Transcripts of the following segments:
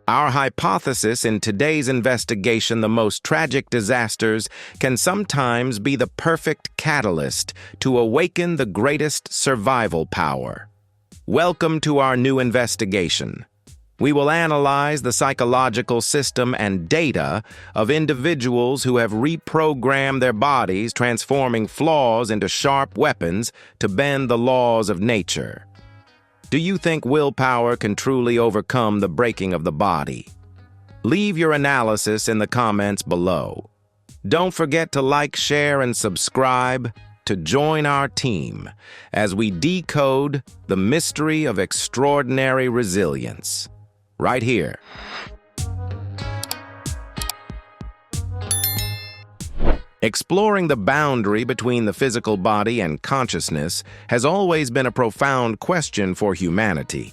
Our hypothesis in today's investigation, the most tragic disasters can sometimes be the perfect catalyst to awaken the greatest survival power. Welcome to our new investigation. We will analyze the psychological system and data of individuals who have reprogrammed their bodies, transforming flaws into sharp weapons to bend the laws of nature. Do you think willpower can truly overcome the breaking of the body? Leave your analysis in the comments below. Don't forget to like, share, and subscribe to join our team as we decode the mystery of extraordinary resilience. Right here. Exploring the boundary between the physical body and consciousness has always been a profound question for humanity.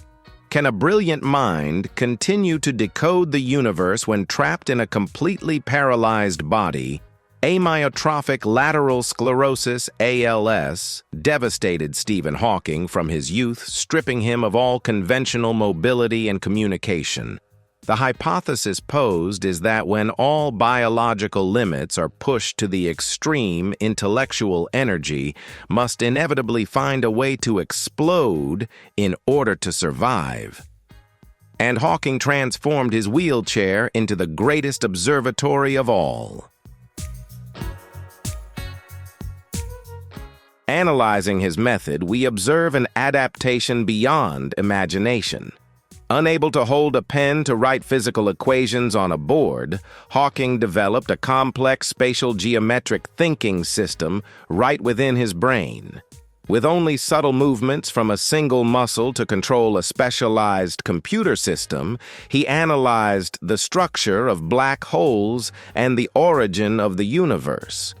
Can a brilliant mind continue to decode the universe when trapped in a completely paralyzed body? Amyotrophic lateral sclerosis, ALS, devastated Stephen Hawking from his youth, stripping him of all conventional mobility and communication. The hypothesis posed is that when all biological limits are pushed to the extreme, intellectual energy must inevitably find a way to explode in order to survive. And Hawking transformed his wheelchair into the greatest observatory of all. Analyzing his method, we observe an adaptation beyond imagination. Unable to hold a pen to write physical equations on a board, Hawking developed a complex spatial geometric thinking system right within his brain. With only subtle movements from a single muscle to control a specialized computer system, he analyzed the structure of black holes and the origin of the universe.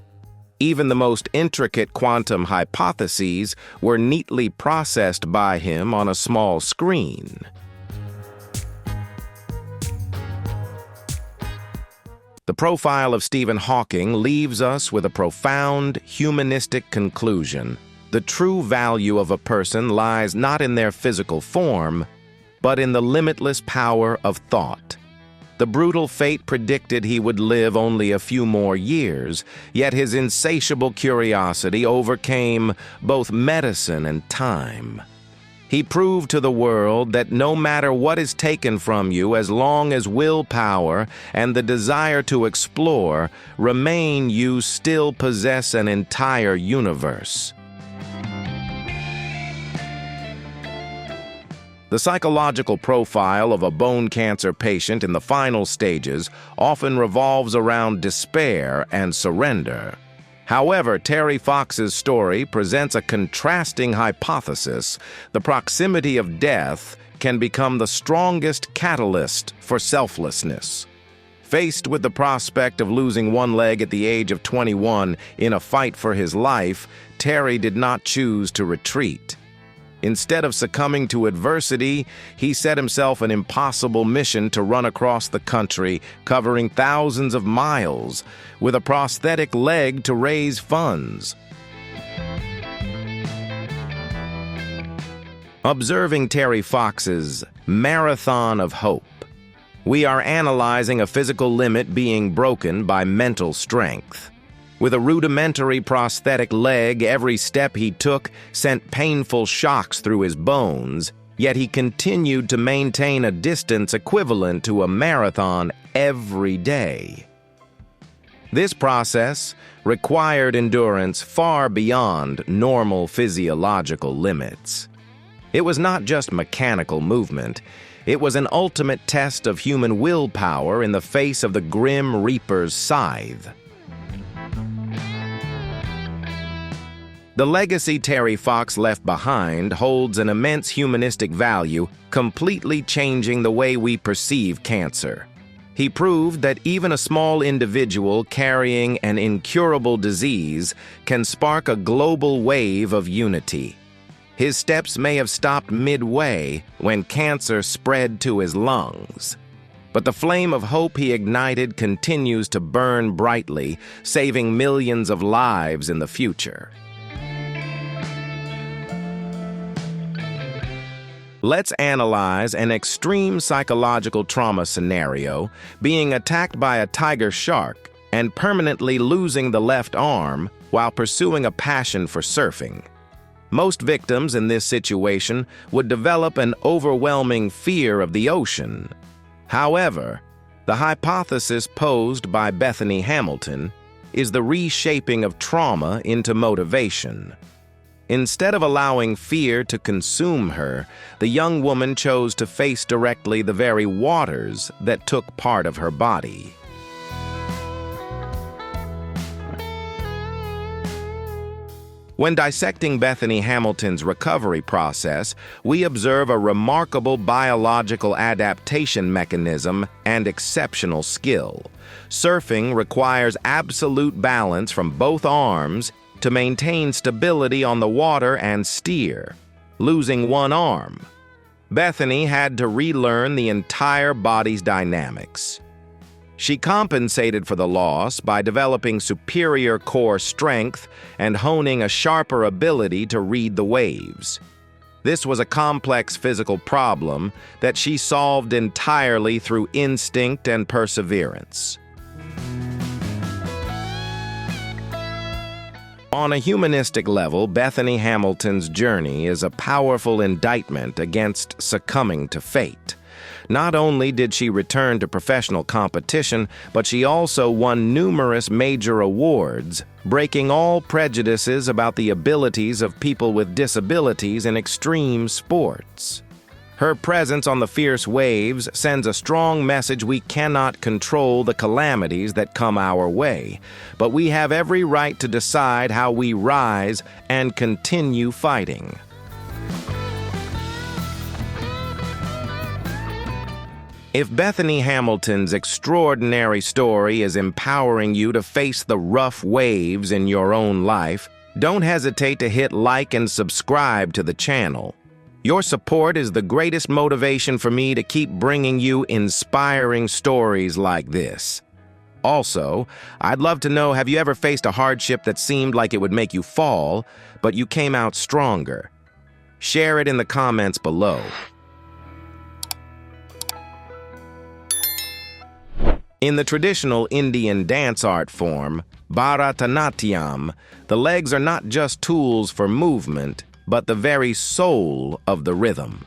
Even the most intricate quantum hypotheses were neatly processed by him on a small screen. The profile of Stephen Hawking leaves us with a profound humanistic conclusion. The true value of a person lies not in their physical form, but in the limitless power of thought. The brutal fate predicted he would live only a few more years, yet his insatiable curiosity overcame both medicine and time. He proved to the world that no matter what is taken from you, as long as willpower and the desire to explore remain, you still possess an entire universe. The psychological profile of a bone cancer patient in the final stages often revolves around despair and surrender. However, Terry Fox's story presents a contrasting hypothesis. The proximity of death can become the strongest catalyst for selflessness. Faced with the prospect of losing one leg at the age of 21 in a fight for his life, Terry did not choose to retreat. Instead of succumbing to adversity, he set himself an impossible mission to run across the country, covering thousands of miles, with a prosthetic leg to raise funds. Observing Terry Fox's marathon of hope, we are analyzing a physical limit being broken by mental strength. With a rudimentary prosthetic leg, every step he took sent painful shocks through his bones, yet he continued to maintain a distance equivalent to a marathon every day. This process required endurance far beyond normal physiological limits. It was not just mechanical movement. It was an ultimate test of human willpower in the face of the Grim Reaper's scythe. The legacy Terry Fox left behind holds an immense humanistic value, completely changing the way we perceive cancer. He proved that even a small individual carrying an incurable disease can spark a global wave of unity. His steps may have stopped midway when cancer spread to his lungs. But the flame of hope he ignited continues to burn brightly, saving millions of lives in the future. Let's analyze an extreme psychological trauma scenario: being attacked by a tiger shark and permanently losing the left arm while pursuing a passion for surfing. Most victims in this situation would develop an overwhelming fear of the ocean. However, the hypothesis posed by Bethany Hamilton is the reshaping of trauma into motivation. Instead of allowing fear to consume her, the young woman chose to face directly the very waters that took part of her body. When dissecting Bethany Hamilton's recovery process, we observe a remarkable biological adaptation mechanism and exceptional skill. Surfing requires absolute balance from both arms to maintain stability on the water and steer. Losing one arm, Bethany had to relearn the entire body's dynamics. She compensated for the loss by developing superior core strength and honing a sharper ability to read the waves. This was a complex physical problem that she solved entirely through instinct and perseverance. On a humanistic level, Bethany Hamilton's journey is a powerful indictment against succumbing to fate. Not only did she return to professional competition, but she also won numerous major awards, breaking all prejudices about the abilities of people with disabilities in extreme sports. Her presence on the fierce waves sends a strong message: we cannot control the calamities that come our way, but we have every right to decide how we rise and continue fighting. If Bethany Hamilton's extraordinary story is empowering you to face the rough waves in your own life, don't hesitate to hit like and subscribe to the channel. Your support is the greatest motivation for me to keep bringing you inspiring stories like this. Also, I'd love to know, have you ever faced a hardship that seemed like it would make you fall, but you came out stronger? Share it in the comments below. In the traditional Indian dance art form, Bharatanatyam, the legs are not just tools for movement, but the very soul of the rhythm.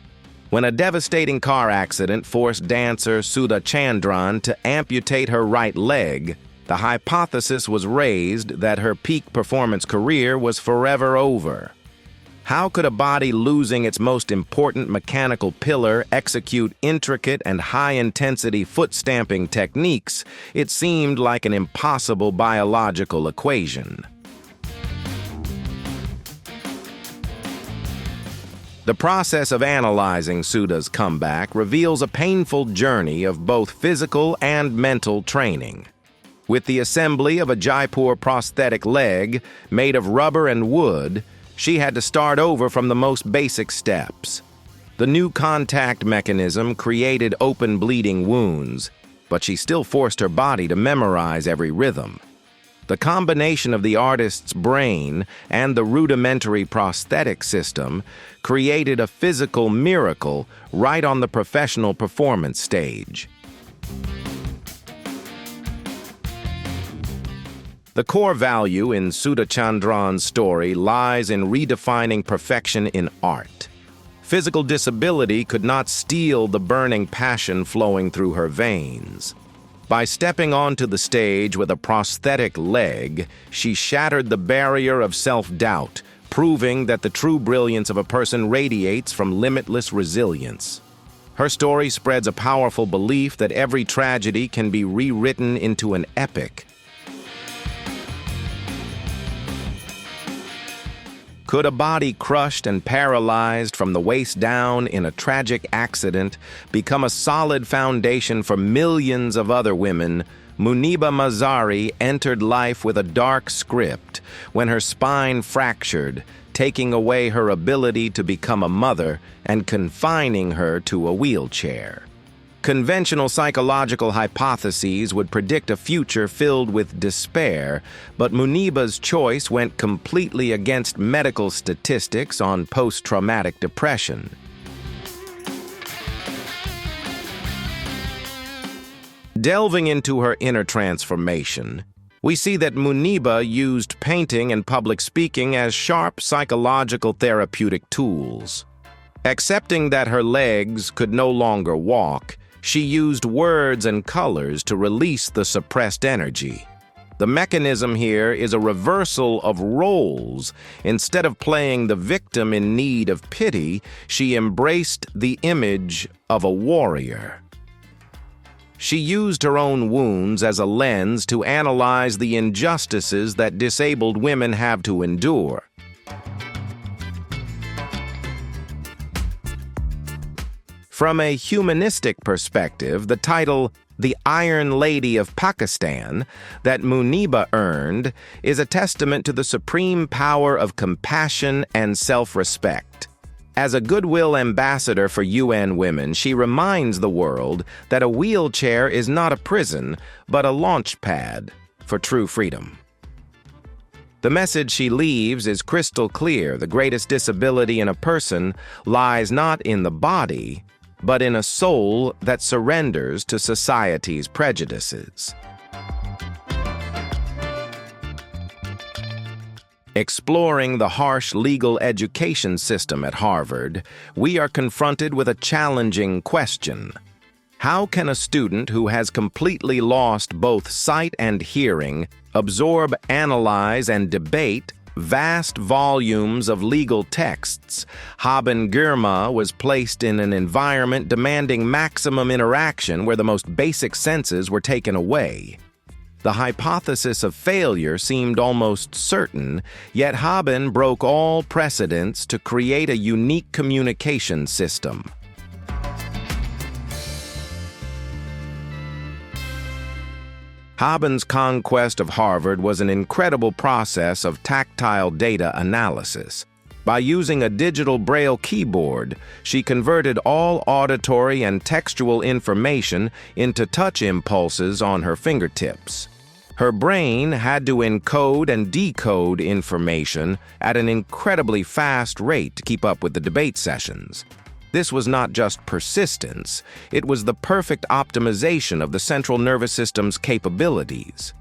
When a devastating car accident forced dancer Sudha Chandran to amputate her right leg, the hypothesis was raised that her peak performance career was forever over. How could a body losing its most important mechanical pillar execute intricate and high-intensity foot-stamping techniques? It seemed like an impossible biological equation. The process of analyzing Sudha's comeback reveals a painful journey of both physical and mental training. With the assembly of a Jaipur prosthetic leg made of rubber and wood, she had to start over from the most basic steps. The new contact mechanism created open bleeding wounds, but she still forced her body to memorize every rhythm. The combination of the artist's brain and the rudimentary prosthetic system created a physical miracle right on the professional performance stage. The core value in Sudha Chandran's story lies in redefining perfection in art. Physical disability could not steal the burning passion flowing through her veins. By stepping onto the stage with a prosthetic leg, she shattered the barrier of self-doubt, proving that the true brilliance of a person radiates from limitless resilience. Her story spreads a powerful belief that every tragedy can be rewritten into an epic. Could a body crushed and paralyzed from the waist down in a tragic accident become a solid foundation for millions of other women? Muniba Mazari entered life with a dark script when her spine fractured, taking away her ability to become a mother and confining her to a wheelchair. Conventional psychological hypotheses would predict a future filled with despair, but Muniba's choice went completely against medical statistics on post-traumatic depression. Delving into her inner transformation, we see that Muniba used painting and public speaking as sharp psychological therapeutic tools. Accepting that her legs could no longer walk, she used words and colors to release the suppressed energy. The mechanism here is a reversal of roles. Instead of playing the victim in need of pity, she embraced the image of a warrior. She used her own wounds as a lens to analyze the injustices that disabled women have to endure. From a humanistic perspective, the title "The Iron Lady of Pakistan" that Muniba earned is a testament to the supreme power of compassion and self-respect. As a goodwill ambassador for UN Women, she reminds the world that a wheelchair is not a prison, but a launch pad for true freedom. The message she leaves is crystal clear. The greatest disability in a person lies not in the body, but in a soul that surrenders to society's prejudices. Exploring the harsh legal education system at Harvard, we are confronted with a challenging question. How can a student who has completely lost both sight and hearing absorb, analyze, and debate vast volumes of legal texts? Haben Girma was placed in an environment demanding maximum interaction where the most basic senses were taken away. The hypothesis of failure seemed almost certain, yet Haben broke all precedents to create a unique communication system. Haben's conquest of Harvard was an incredible process of tactile data analysis. By using a digital Braille keyboard, she converted all auditory and textual information into touch impulses on her fingertips. Her brain had to encode and decode information at an incredibly fast rate to keep up with the debate sessions. This was not just persistence, it was the perfect optimization of the central nervous system's capabilities.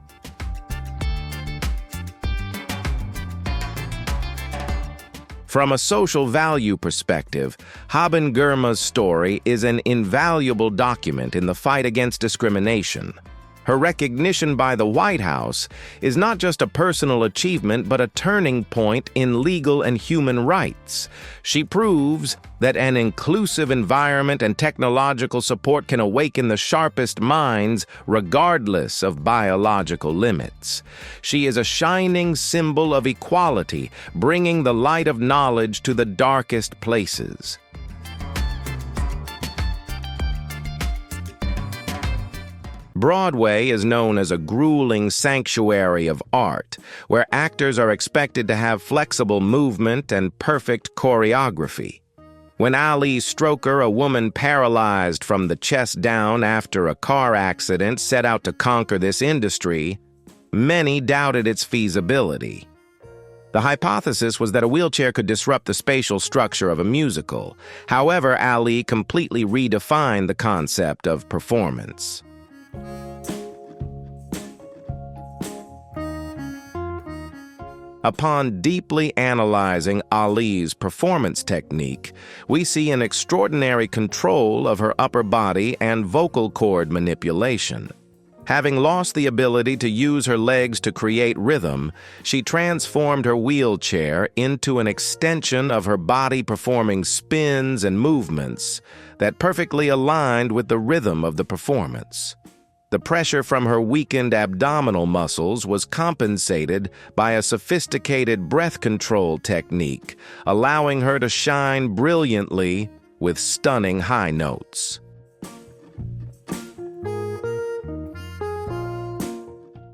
From a social value perspective, Haben Girma's story is an invaluable document in the fight against discrimination. Her recognition by the White House is not just a personal achievement, but a turning point in legal and human rights. She proves that an inclusive environment and technological support can awaken the sharpest minds regardless of biological limits. She is a shining symbol of equality, bringing the light of knowledge to the darkest places. Broadway is known as a grueling sanctuary of art, where actors are expected to have flexible movement and perfect choreography. When Ali Stroker, a woman paralyzed from the chest down after a car accident, set out to conquer this industry, many doubted its feasibility. The hypothesis was that a wheelchair could disrupt the spatial structure of a musical. However, Ali completely redefined the concept of performance. Upon deeply analyzing Ali's performance technique, we see an extraordinary control of her upper body and vocal cord manipulation. Having lost the ability to use her legs to create rhythm, she transformed her wheelchair into an extension of her body, performing spins and movements that perfectly aligned with the rhythm of the performance. The pressure from her weakened abdominal muscles was compensated by a sophisticated breath control technique, allowing her to shine brilliantly with stunning high notes.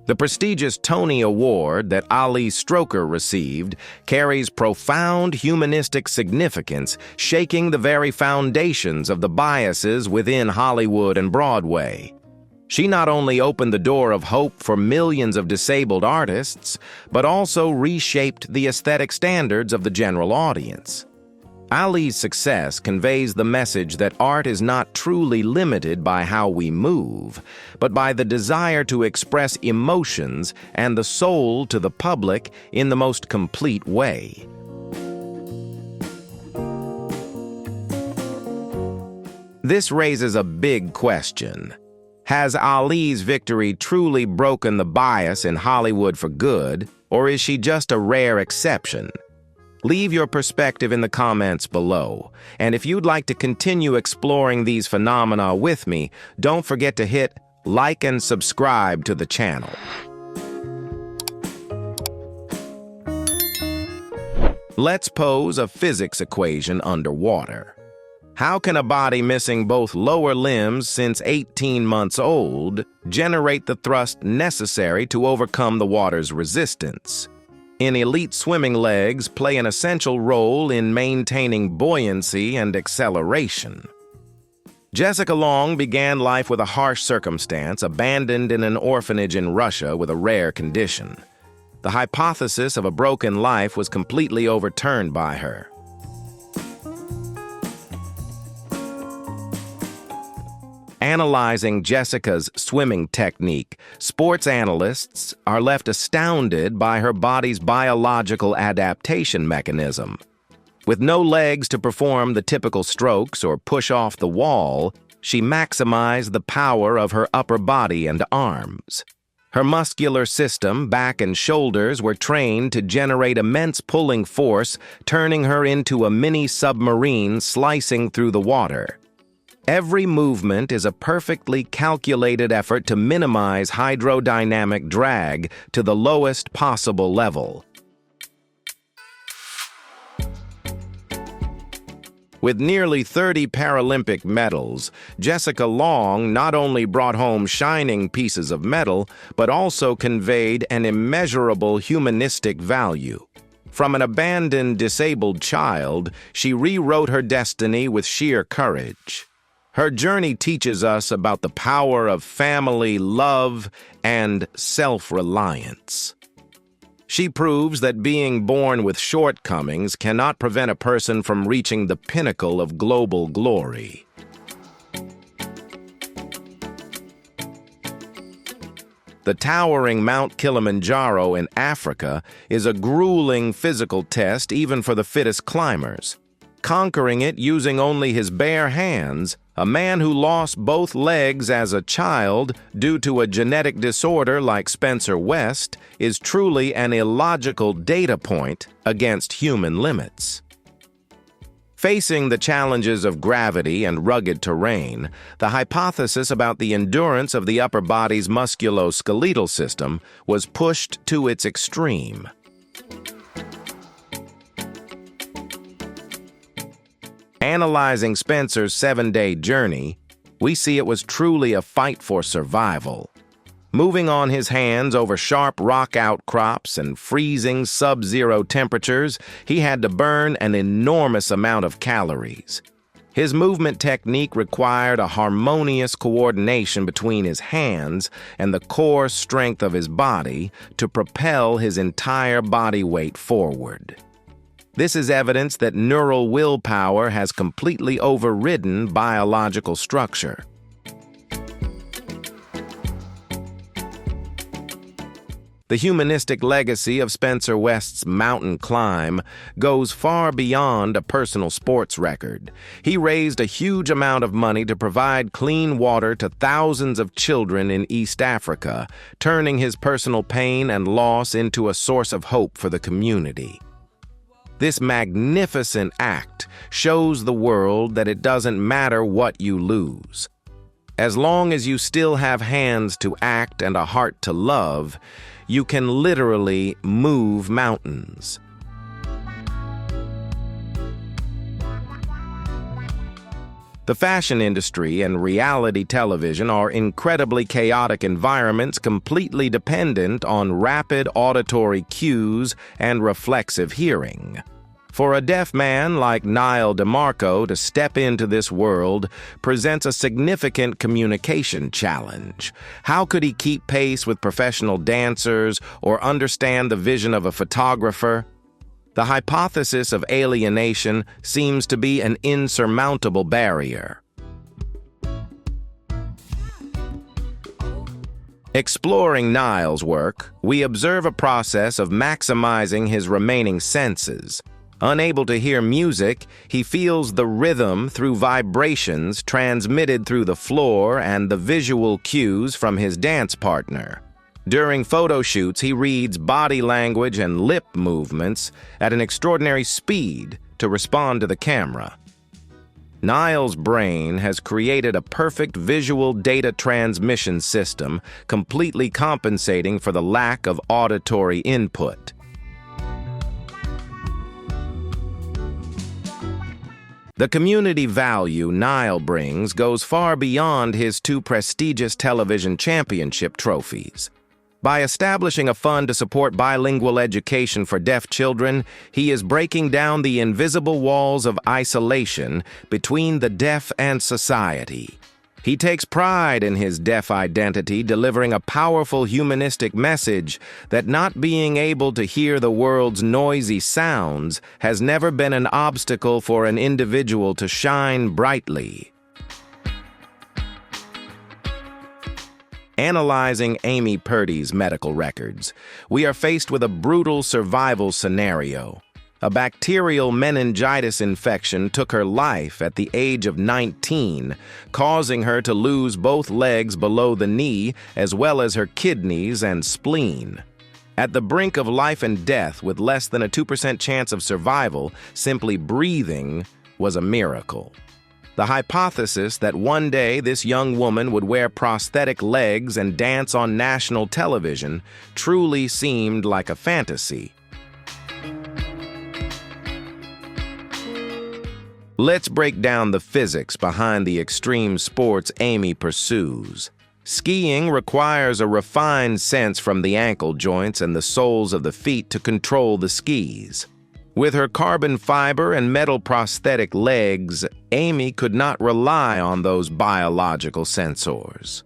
The prestigious Tony Award that Ali Stroker received carries profound humanistic significance, shaking the very foundations of the biases within Hollywood and Broadway. She not only opened the door of hope for millions of disabled artists, but also reshaped the aesthetic standards of the general audience. Ali's success conveys the message that art is not truly limited by how we move, but by the desire to express emotions and the soul to the public in the most complete way. This raises a big question. Has Ali's victory truly broken the bias in Hollywood for good, or is she just a rare exception? Leave your perspective in the comments below. And if you'd like to continue exploring these phenomena with me, don't forget to hit like and subscribe to the channel. Let's pose a physics equation underwater. How can a body missing both lower limbs since 18 months old generate the thrust necessary to overcome the water's resistance? In elite swimming legs play an essential role in maintaining buoyancy and acceleration. Jessica Long began life with a harsh circumstance, abandoned in an orphanage in Russia with a rare condition. The hypothesis of a broken life was completely overturned by her. Analyzing Jessica's swimming technique, sports analysts are left astounded by her body's biological adaptation mechanism. With no legs to perform the typical strokes or push off the wall, she maximized the power of her upper body and arms. Her muscular system, back and shoulders, were trained to generate immense pulling force, turning her into a mini submarine slicing through the water. Every movement is a perfectly calculated effort to minimize hydrodynamic drag to the lowest possible level. With nearly 30 Paralympic medals, Jessica Long not only brought home shining pieces of metal, but also conveyed an immeasurable humanistic value. From an abandoned disabled child, she rewrote her destiny with sheer courage. Her journey teaches us about the power of family, love, and self-reliance. She proves that being born with shortcomings cannot prevent a person from reaching the pinnacle of global glory. The towering Mount Kilimanjaro in Africa is a grueling physical test even for the fittest climbers. Conquering it using only his bare hands, a man who lost both legs as a child due to a genetic disorder like Spencer West is truly an illogical data point against human limits. Facing the challenges of gravity and rugged terrain, the hypothesis about the endurance of the upper body's musculoskeletal system was pushed to its extreme. Analyzing Spencer's 7-day journey, we see it was truly a fight for survival. Moving on his hands over sharp rock outcrops and freezing sub-zero temperatures, he had to burn an enormous amount of calories. His movement technique required a harmonious coordination between his hands and the core strength of his body to propel his entire body weight forward. This is evidence that neural willpower has completely overridden biological structure. The humanistic legacy of Spencer West's mountain climb goes far beyond a personal sports record. He raised a huge amount of money to provide clean water to thousands of children in East Africa, turning his personal pain and loss into a source of hope for the community. This magnificent act shows the world that it doesn't matter what you lose. As long as you still have hands to act and a heart to love, you can literally move mountains. The fashion industry and reality television are incredibly chaotic environments completely dependent on rapid auditory cues and reflexive hearing. For a deaf man like Niall DeMarco to step into this world presents a significant communication challenge. How could he keep pace with professional dancers or understand the vision of a photographer? The hypothesis of alienation seems to be an insurmountable barrier. Exploring Niall's work, we observe a process of maximizing his remaining senses. Unable to hear music, he feels the rhythm through vibrations transmitted through the floor and the visual cues from his dance partner. During photo shoots, he reads body language and lip movements at an extraordinary speed to respond to the camera. Niall's brain has created a perfect visual data transmission system, completely compensating for the lack of auditory input. The community value Niall brings goes far beyond his two prestigious television championship trophies. By establishing a fund to support bilingual education for deaf children, he is breaking down the invisible walls of isolation between the deaf and society. He takes pride in his deaf identity, delivering a powerful humanistic message that not being able to hear the world's noisy sounds has never been an obstacle for an individual to shine brightly. Analyzing Amy Purdy's medical records, we are faced with a brutal survival scenario. A bacterial meningitis infection took her life at the age of 19, causing her to lose both legs below the knee as well as her kidneys and spleen. At the brink of life and death with less than a 2% chance of survival, simply breathing was a miracle. The hypothesis that one day this young woman would wear prosthetic legs and dance on national television truly seemed like a fantasy. Let's break down the physics behind the extreme sports Amy pursues. Skiing requires a refined sense from the ankle joints and the soles of the feet to control the skis. With her carbon fiber and metal prosthetic legs, Amy could not rely on those biological sensors.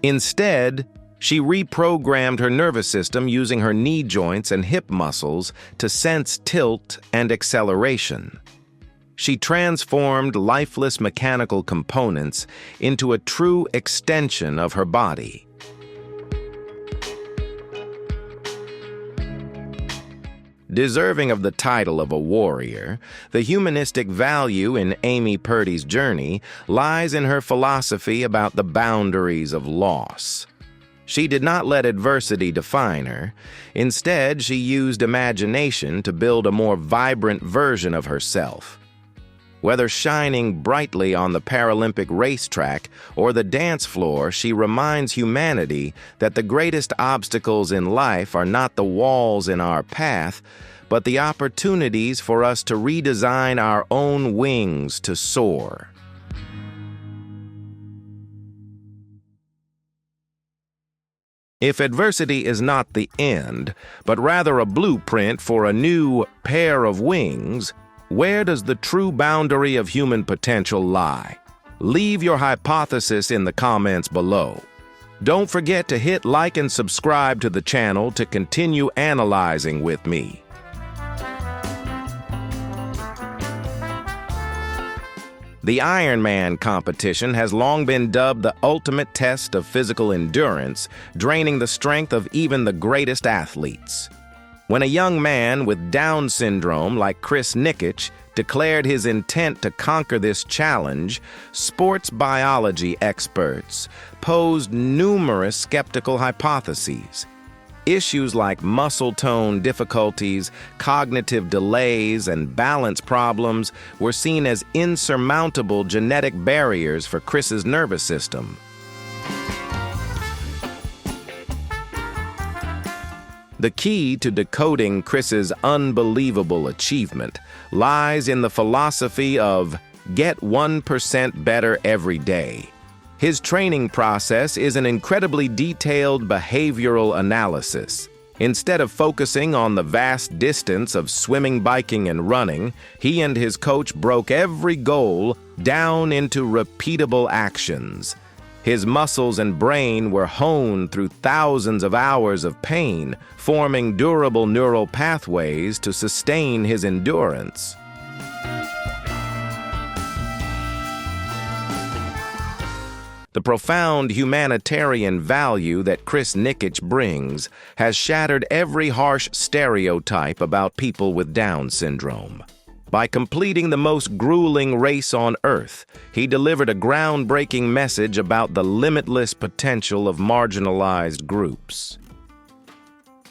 Instead, she reprogrammed her nervous system using her knee joints and hip muscles to sense tilt and acceleration. She transformed lifeless mechanical components into a true extension of her body. Deserving of the title of a warrior, the humanistic value in Amy Purdy's journey lies in her philosophy about the boundaries of loss. She did not let adversity define her. Instead, she used imagination to build a more vibrant version of herself. Whether shining brightly on the Paralympic racetrack or the dance floor, she reminds humanity that the greatest obstacles in life are not the walls in our path, but the opportunities for us to redesign our own wings to soar. If adversity is not the end, but rather a blueprint for a new pair of wings, where does the true boundary of human potential lie? Leave your hypothesis in the comments below. Don't forget to hit like and subscribe to the channel to continue analyzing with me. The Ironman competition has long been dubbed the ultimate test of physical endurance, draining the strength of even the greatest athletes. When a young man with Down syndrome like Chris Nikic declared his intent to conquer this challenge, sports biology experts posed numerous skeptical hypotheses. Issues like muscle tone difficulties, cognitive delays, and balance problems were seen as insurmountable genetic barriers for Chris's nervous system. The key to decoding Chris's unbelievable achievement lies in the philosophy of get 1% better every day. His training process is an incredibly detailed behavioral analysis. Instead of focusing on the vast distance of swimming, biking, and running, he and his coach broke every goal down into repeatable actions. His muscles and brain were honed through thousands of hours of pain, forming durable neural pathways to sustain his endurance. The profound humanitarian value that Chris Nikic brings has shattered every harsh stereotype about people with Down syndrome. By completing the most grueling race on Earth, he delivered a groundbreaking message about the limitless potential of marginalized groups.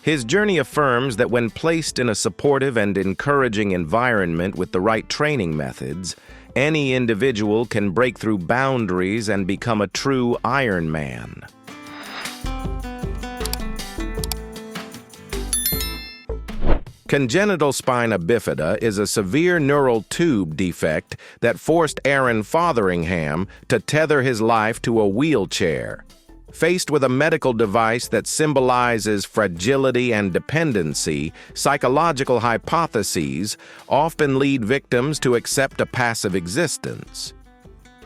His journey affirms that when placed in a supportive and encouraging environment with the right training methods, any individual can break through boundaries and become a true Iron Man. Congenital spina bifida is a severe neural tube defect that forced Aaron Fotheringham to tether his life to a wheelchair. Faced with a medical device that symbolizes fragility and dependency, psychological hypotheses often lead victims to accept a passive existence.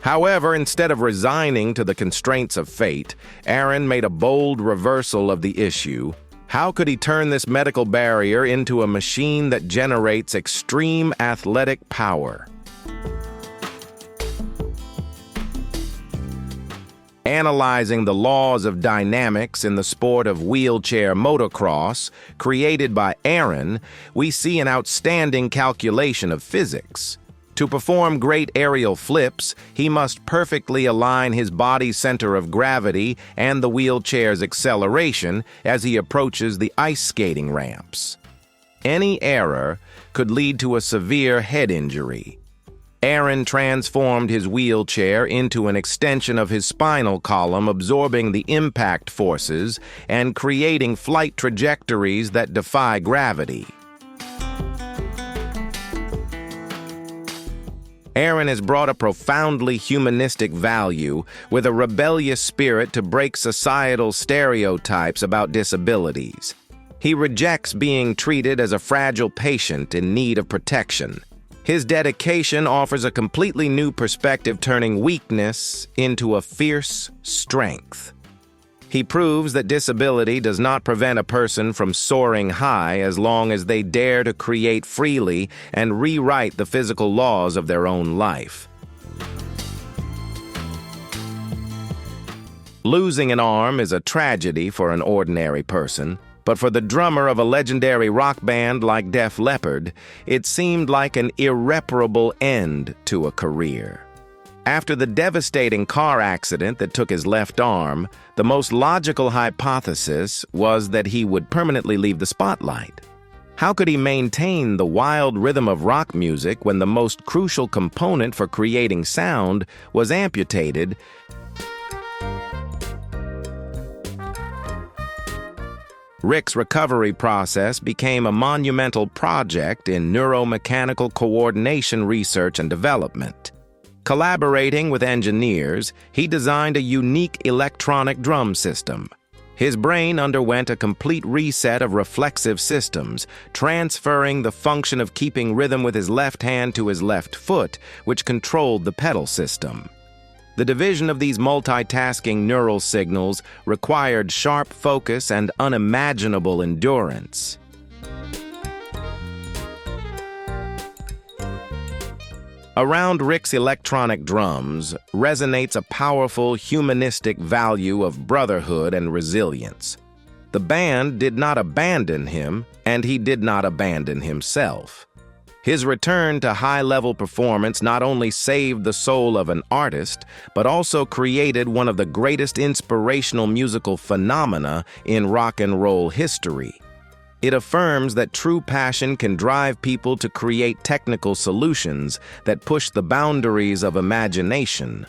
However, instead of resigning to the constraints of fate, Aaron made a bold reversal of the issue. How could he turn this medical barrier into a machine that generates extreme athletic power? Analyzing the laws of dynamics in the sport of wheelchair motocross created by Aaron, we see an outstanding calculation of physics. To perform great aerial flips, he must perfectly align his body's center of gravity and the wheelchair's acceleration as he approaches the ice skating ramps. Any error could lead to a severe head injury. Aaron transformed his wheelchair into an extension of his spinal column, absorbing the impact forces and creating flight trajectories that defy gravity. Aaron has brought a profoundly humanistic value with a rebellious spirit to break societal stereotypes about disabilities. He rejects being treated as a fragile patient in need of protection. His dedication offers a completely new perspective, turning weakness into a fierce strength. He proves that disability does not prevent a person from soaring high as long as they dare to create freely and rewrite the physical laws of their own life. Losing an arm is a tragedy for an ordinary person, but for the drummer of a legendary rock band like Def Leppard, it seemed like an irreparable end to a career. After the devastating car accident that took his left arm, the most logical hypothesis was that he would permanently leave the spotlight. How could he maintain the wild rhythm of rock music when the most crucial component for creating sound was amputated? Rick's recovery process became a monumental project in neuromechanical coordination research and development. Collaborating with engineers, he designed a unique electronic drum system. His brain underwent a complete reset of reflexive systems, transferring the function of keeping rhythm with his left hand to his left foot, which controlled the pedal system. The division of these multitasking neural signals required sharp focus and unimaginable endurance. Around Rick's electronic drums resonates a powerful humanistic value of brotherhood and resilience. The band did not abandon him, and he did not abandon himself. His return to high-level performance not only saved the soul of an artist, but also created one of the greatest inspirational musical phenomena in rock and roll history. It affirms that true passion can drive people to create technical solutions that push the boundaries of imagination.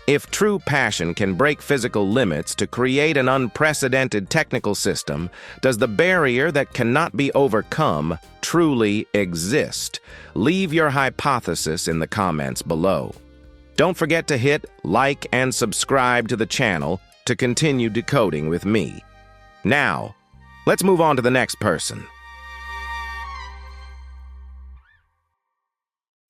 If true passion can break physical limits to create an unprecedented technical system, does the barrier that cannot be overcome truly exist? Leave your hypothesis in the comments below. Don't forget to hit like and subscribe to the channel to continue decoding with me. Now, let's move on to the next person.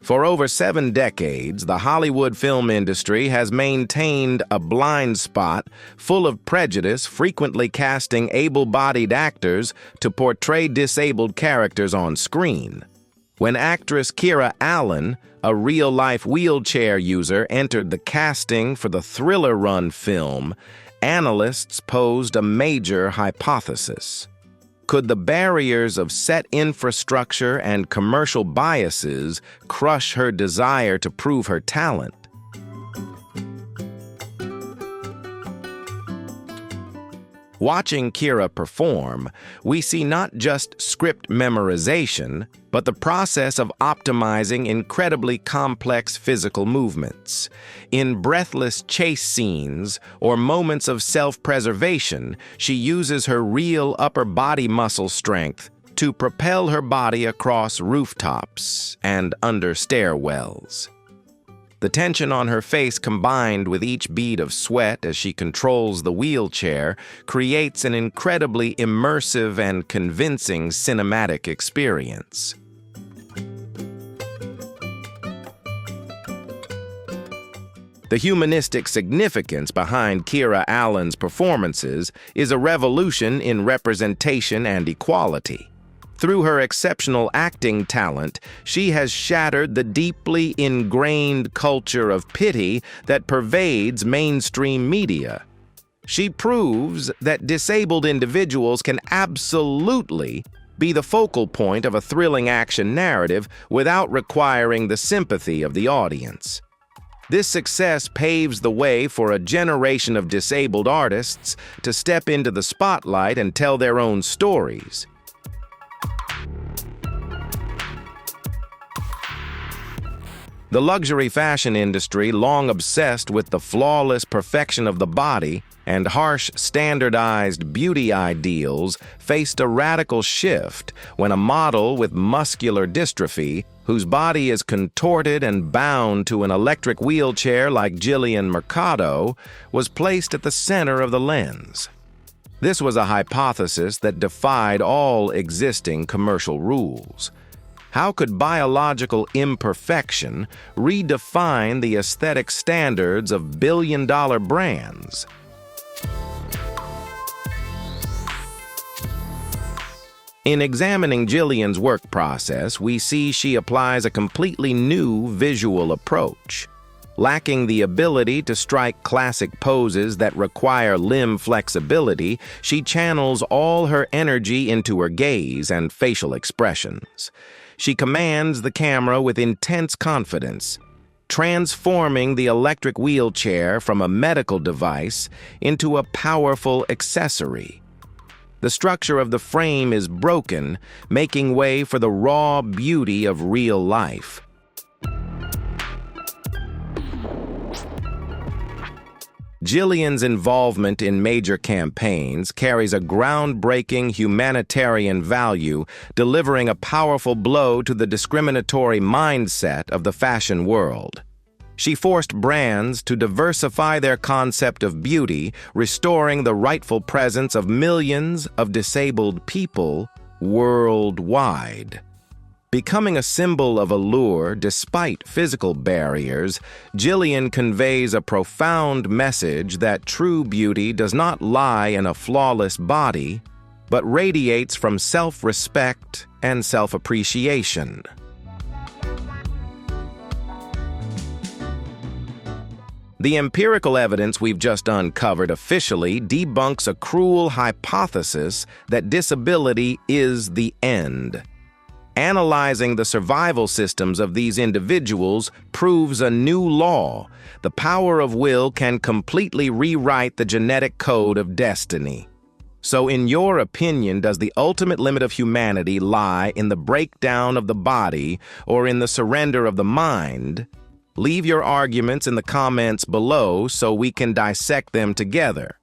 For over 7 decades, the Hollywood film industry has maintained a blind spot full of prejudice, frequently casting able-bodied actors to portray disabled characters on screen. When actress Kira Allen, a real-life wheelchair user, entered the casting for the thriller-run film, analysts posed a major hypothesis. Could the barriers of set infrastructure and commercial biases crush her desire to prove her talent? Watching Kira perform, we see not just script memorization, but the process of optimizing incredibly complex physical movements. In breathless chase scenes or moments of self-preservation, she uses her real upper body muscle strength to propel her body across rooftops and under stairwells. The tension on her face combined with each bead of sweat as she controls the wheelchair creates an incredibly immersive and convincing cinematic experience. The humanistic significance behind Kira Allen's performances is a revolution in representation and equality. Through her exceptional acting talent, she has shattered the deeply ingrained culture of pity that pervades mainstream media. She proves that disabled individuals can absolutely be the focal point of a thrilling action narrative without requiring the sympathy of the audience. This success paves the way for a generation of disabled artists to step into the spotlight and tell their own stories. The luxury fashion industry, long obsessed with the flawless perfection of the body and harsh standardized beauty ideals, faced a radical shift when a model with muscular dystrophy, whose body is contorted and bound to an electric wheelchair like Jillian Mercado, was placed at the center of the lens. This was a hypothesis that defied all existing commercial rules. How could biological imperfection redefine the aesthetic standards of billion-dollar brands? In examining Jillian's work process, we see she applies a completely new visual approach. Lacking the ability to strike classic poses that require limb flexibility, she channels all her energy into her gaze and facial expressions. She commands the camera with intense confidence, transforming the electric wheelchair from a medical device into a powerful accessory. The structure of the frame is broken, making way for the raw beauty of real life. Jillian's involvement in major campaigns carries a groundbreaking humanitarian value, delivering a powerful blow to the discriminatory mindset of the fashion world. She forced brands to diversify their concept of beauty, restoring the rightful presence of millions of disabled people worldwide. Becoming a symbol of allure despite physical barriers, Jillian conveys a profound message that true beauty does not lie in a flawless body, but radiates from self-respect and self-appreciation. The empirical evidence we've just uncovered officially debunks a cruel hypothesis that disability is the end. Analyzing the survival systems of these individuals proves a new law. The power of will can completely rewrite the genetic code of destiny. So, in your opinion, does the ultimate limit of humanity lie in the breakdown of the body or in the surrender of the mind? Leave your arguments in the comments below so we can dissect them together.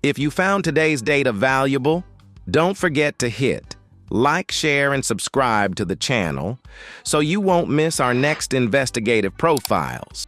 If you found today's data valuable, don't forget to hit like, share, and subscribe to the channel so you won't miss our next investigative profiles.